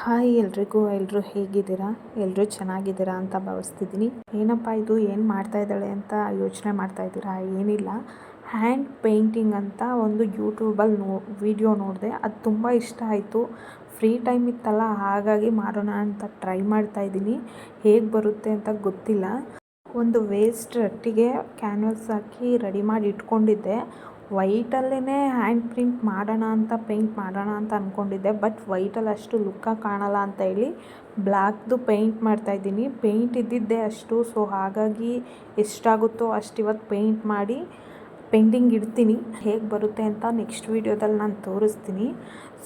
Hi ಎಲ್ಲರೂ ಹೇಗಿದ್ದೀರಾ? ಎಲ್ಲರೂ ಚೆನ್ನಾಗಿದ್ದೀರಾ ಅಂತ ಭಾವಿಸ್ತಿದ್ದೀನಿ. ಏನಪ್ಪ ಇದು ಏನು ಮಾಡ್ತಾ ಇದ್ದಾಳೆ ಅಂತ ಯೋಚನೆ ಮಾಡ್ತಾ ಇದ್ದೀರಾ? ಏನಿಲ್ಲ, ಹ್ಯಾಂಡ್ ಪೇಂಟಿಂಗ್ ಅಂತ ಒಂದು ಯೂಟ್ಯೂಬಲ್ಲಿ ವಿಡಿಯೋ ನೋಡಿದೆ. ಅದು ತುಂಬ ಇಷ್ಟ ಆಯಿತು. ಫ್ರೀ ಟೈಮ್ ಇತ್ತಲ್ಲ, ಹಾಗಾಗಿ ಮಾಡೋಣ ಅಂತ ಟ್ರೈ ಮಾಡ್ತಾ ಇದ್ದೀನಿ. ಹೇಗೆ ಬರುತ್ತೆ ಅಂತ ಗೊತ್ತಿಲ್ಲ. ಒಂದು ವೇಸ್ಟ್ ರಟ್ಟಿಗೆ ಕ್ಯಾನ್ವಾಸ್ ಹಾಕಿ ರೆಡಿ ಮಾಡಿ ಇಟ್ಕೊಂಡಿದ್ದೆ. ವೈಟಲ್ಲೇ ಹ್ಯಾಂಡ್ ಪ್ರಿಂಟ್ ಮಾಡೋಣ ಅಂತ ಪೇಂಟ್ ಮಾಡೋಣ ಅಂತ ಅಂದ್ಕೊಂಡಿದ್ದೆ. ಬಟ್ ವೈಟಲ್ಲಿ ಅಷ್ಟು ಲುಕ್ಕಾಗಿ ಕಾಣಲ್ಲ ಅಂತ ಹೇಳಿ ಬ್ಲ್ಯಾಕ್ದು ಪೇಂಟ್ ಮಾಡ್ತಾಯಿದ್ದೀನಿ. ಪೇಂಟ್ ಇದ್ದಿದ್ದೇ ಅಷ್ಟು, ಸೊ ಹಾಗಾಗಿ ಎಷ್ಟಾಗುತ್ತೋ ಅಷ್ಟು ಇವತ್ತು ಪೇಂಟ್ ಮಾಡಿ ಪೆಂಡಿಂಗ್ ಇಡ್ತೀನಿ. ಹೇಗೆ ಬರುತ್ತೆ ಅಂತ ನೆಕ್ಸ್ಟ್ ವೀಡಿಯೋದಲ್ಲಿ ನಾನು ತೋರಿಸ್ತೀನಿ.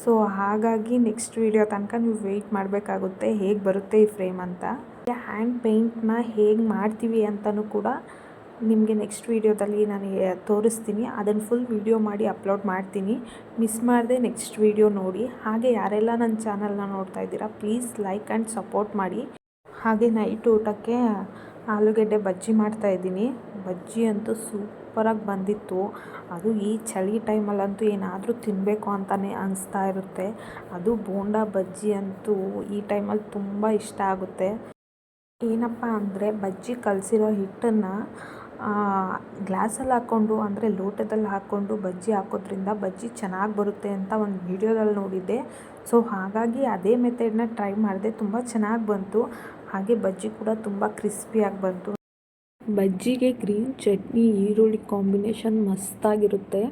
ಸೊ ಹಾಗಾಗಿ ನೆಕ್ಸ್ಟ್ ವೀಡಿಯೋ ತನಕ ನೀವು ವೆಯ್ಟ್ ಮಾಡಬೇಕಾಗುತ್ತೆ, ಹೇಗೆ ಬರುತ್ತೆ ಈ ಫ್ರೇಮ್ ಅಂತ. ಹ್ಯಾಂಡ್ ಪೇಂಟ್ನ ಹೇಗೆ ಮಾಡ್ತೀವಿ ಅಂತಲೂ ಕೂಡ ನಿಮಗೆ ನೆಕ್ಸ್ಟ್ ವೀಡಿಯೋದಲ್ಲಿ ನಾನು ತೋರಿಸ್ತೀನಿ. ಅದನ್ನು ಫುಲ್ ವೀಡಿಯೋ ಮಾಡಿ ಅಪ್ಲೋಡ್ ಮಾಡ್ತೀನಿ. ಮಿಸ್ ಮಾಡದೆ ನೆಕ್ಸ್ಟ್ ವೀಡಿಯೋ ನೋಡಿ. ಹಾಗೆ ಯಾರೆಲ್ಲ ನನ್ನ ಚಾನಲ್ನ ನೋಡ್ತಾ ಇದ್ದೀರಾ, ಪ್ಲೀಸ್ ಲೈಕ್ ಆ್ಯಂಡ್ ಸಪೋರ್ಟ್ ಮಾಡಿ. ಹಾಗೆ ನೈಟ್ ಊಟಕ್ಕೆ ಆಲೂಗೆಡ್ಡೆ ಬಜ್ಜಿ ಮಾಡ್ತಾಯಿದ್ದೀನಿ. ಬಜ್ಜಿ ಅಂತೂ ಸೂಪರಾಗಿ ಬಂದಿತ್ತು. ಅದು ಈ ಚಳಿ ಟೈಮಲ್ಲಂತೂ ಏನಾದರೂ ತಿನ್ನಬೇಕು ಅಂತಲೇ ಅನಿಸ್ತಾ ಇರುತ್ತೆ. ಅದು ಬೋಂಡಾ ಬಜ್ಜಿ ಅಂತೂ ಈ ಟೈಮಲ್ಲಿ ತುಂಬ ಇಷ್ಟ ಆಗುತ್ತೆ. ಏನಪ್ಪ ಅಂದರೆ ಬಜ್ಜಿ ಕಲಸಿರೋ ಹಿಟ್ಟನ್ನು ಗ್ಲಾಸಲ್ಲಿ ಹಾಕ್ಕೊಂಡು, ಅಂದರೆ ಲೋಟದಲ್ಲಿ ಹಾಕ್ಕೊಂಡು ಬಜ್ಜಿ ಹಾಕೋದ್ರಿಂದ ಬಜ್ಜಿ ಚೆನ್ನಾಗಿ ಬರುತ್ತೆ ಅಂತ ಒಂದು ವಿಡಿಯೋದಲ್ಲಿ ನೋಡಿದ್ದೆ. ಸೊ ಹಾಗಾಗಿ ಅದೇ ಮೆಥಡ್ನ ಟ್ರೈ ಮಾಡಿದೆ. ತುಂಬ ಚೆನ್ನಾಗಿ ಬಂತು. ಹಾಗೆ ಬಜ್ಜಿ ಕೂಡ ತುಂಬ ಕ್ರಿಸ್ಪಿಯಾಗಿ ಬಂತು. ಬಜ್ಜಿಗೆ ಗ್ರೀನ್ ಚಟ್ನಿ, ಈರುಳ್ಳಿ ಕಾಂಬಿನೇಷನ್ ಮಸ್ತಾಗಿರುತ್ತೆ.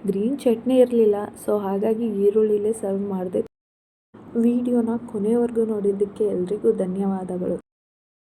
ಗ್ರೀನ್ ಚಟ್ನಿ ಇರಲಿಲ್ಲ, ಸೊ ಹಾಗಾಗಿ ಈರುಳ್ಳಿಲೇ ಸರ್ವ್ ಮಾಡಿದೆ. ವಿಡಿಯೋನ ಕೊನೆವರೆಗೂ ನೋಡಿದ್ದಕ್ಕೆ ಎಲ್ರಿಗೂ ಧನ್ಯವಾದಗಳು.